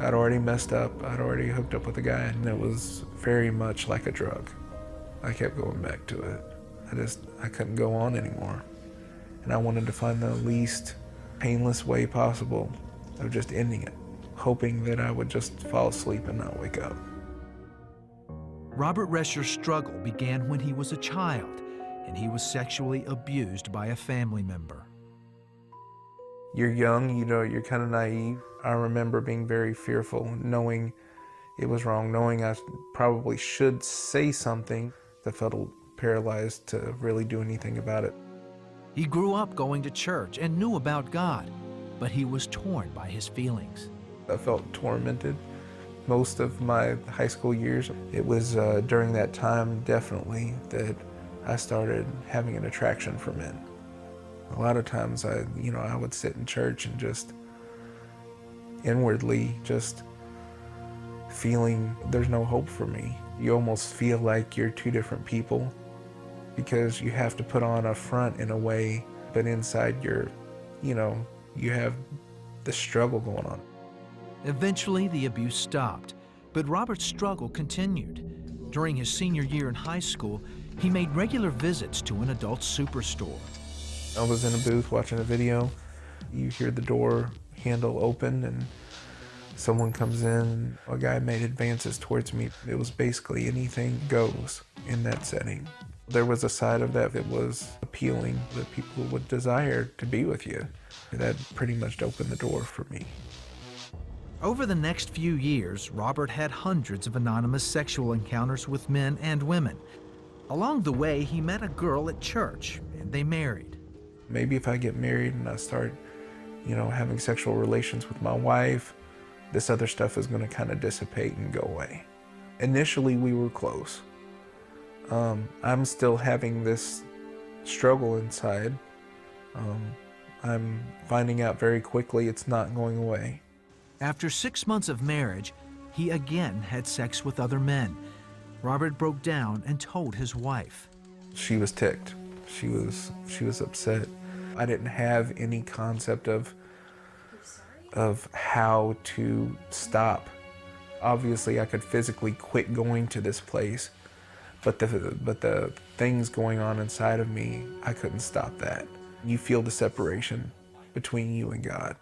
I'd already messed up. I'd already hooked up with a guy, and it was very much like a drug. I kept going back to it. I couldn't go on anymore. And I wanted to find the least painless way possible of just ending it, hoping that I would just fall asleep and not wake up. Robert Rescher's struggle began when he was a child, and he was sexually abused by a family member. You're young, you're kind of naive. I remember being very fearful, knowing it was wrong, knowing I probably should say something. I felt paralyzed to really do anything about it. He grew up going to church and knew about God, but he was torn by his feelings. I felt tormented most of my high school years. It was during that time, definitely, that I started having an attraction for men. A lot of times I would sit in church and just inwardly just feeling there's no hope for me. You almost feel like you're two different people because you have to put on a front in a way, but inside you have the struggle going on. Eventually, the abuse stopped, but Robert's struggle continued. During his senior year in high school, he made regular visits to an adult superstore. I was in a booth watching a video. You hear the door handle open and someone comes in. A guy made advances towards me. It was basically anything goes in that setting. There was a side of that was appealing, that people would desire to be with you. That pretty much opened the door for me. Over the next few years, Robert had hundreds of anonymous sexual encounters with men and women. Along the way, he met a girl at church, and they married. Maybe if I get married and I start, having sexual relations with my wife, this other stuff is going to kind of dissipate and go away. Initially, we were close. I'm still having this struggle inside. I'm finding out very quickly it's not going away. After 6 months of marriage, he again had sex with other men. Robert broke down and told his wife. She was ticked. She was upset. I didn't have any concept of how to stop. Obviously, I could physically quit going to this place, but the things going on inside of me, I couldn't stop that. You feel the separation between you and God.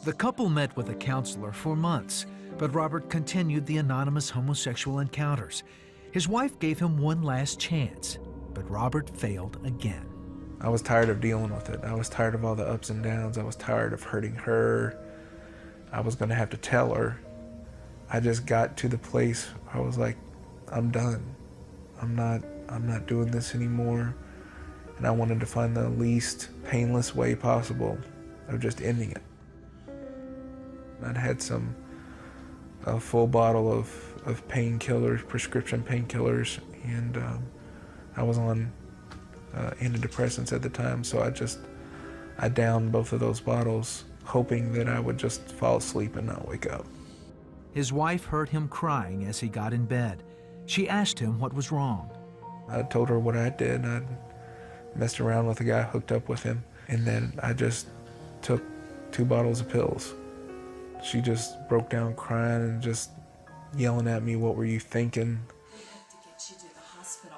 The couple met with a counselor for months, but Robert continued the anonymous homosexual encounters. His wife gave him one last chance, but Robert failed again. I was tired of dealing with it. I was tired of all the ups and downs. I was tired of hurting her. I was going to have to tell her. I just got to the place I was like, I'm done. I'm not doing this anymore. And I wanted to find the least painless way possible of just ending it. I'd had a full bottle of painkillers, prescription painkillers, and I was on antidepressants at the time, so I downed both of those bottles, hoping that I would just fall asleep and not wake up. His wife heard him crying as he got in bed. She asked him what was wrong. I told her what I did. I'd messed around with a guy, hooked up with him, and then I just took 2 bottles of pills. She just broke down crying and just yelling at me, "What were you thinking?" To get you to the hospital.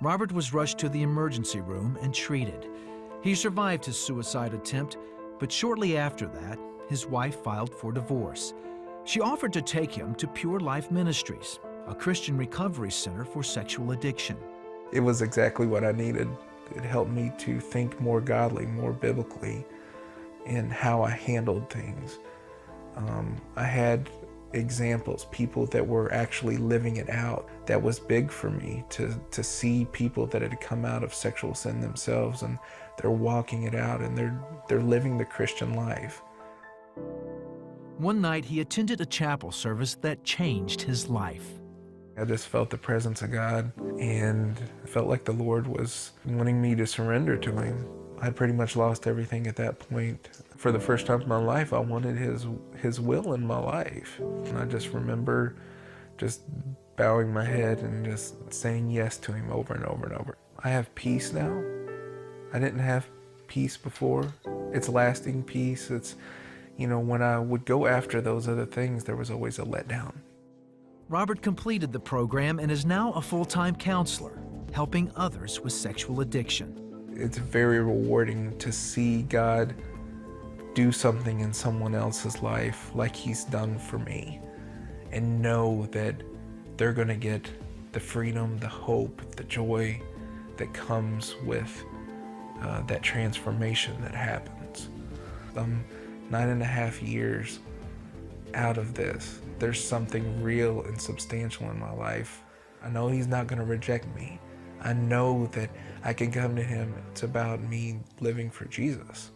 Robert was rushed to the emergency room and treated. He survived his suicide attempt, but shortly after that, his wife filed for divorce. She offered to take him to Pure Life Ministries, a Christian recovery center for sexual addiction. It was exactly what I needed. It helped me to think more godly, more biblically, in how I handled things. I had examples, people that were actually living it out. That was big for me, to see people that had come out of sexual sin themselves and they're walking it out and they're living the Christian life. One night, he attended a chapel service that changed his life. I just felt the presence of God, and I felt like the Lord was wanting me to surrender to Him. I pretty much lost everything at that point. For the first time in my life, I wanted His will in my life. And I just remember just bowing my head and just saying yes to Him over and over and over. I have peace now. I didn't have peace before. It's lasting peace. you know, when I would go after those other things, there was always a letdown. Robert completed the program and is now a full-time counselor, helping others with sexual addiction. It's very rewarding to see God do something in someone else's life like he's done for me, and know that they're gonna get the freedom, the hope, the joy that comes with that transformation that happens. 9.5 years out of this, there's something real and substantial in my life. I know he's not gonna reject me. I know that I can come to him. It's about me living for Jesus.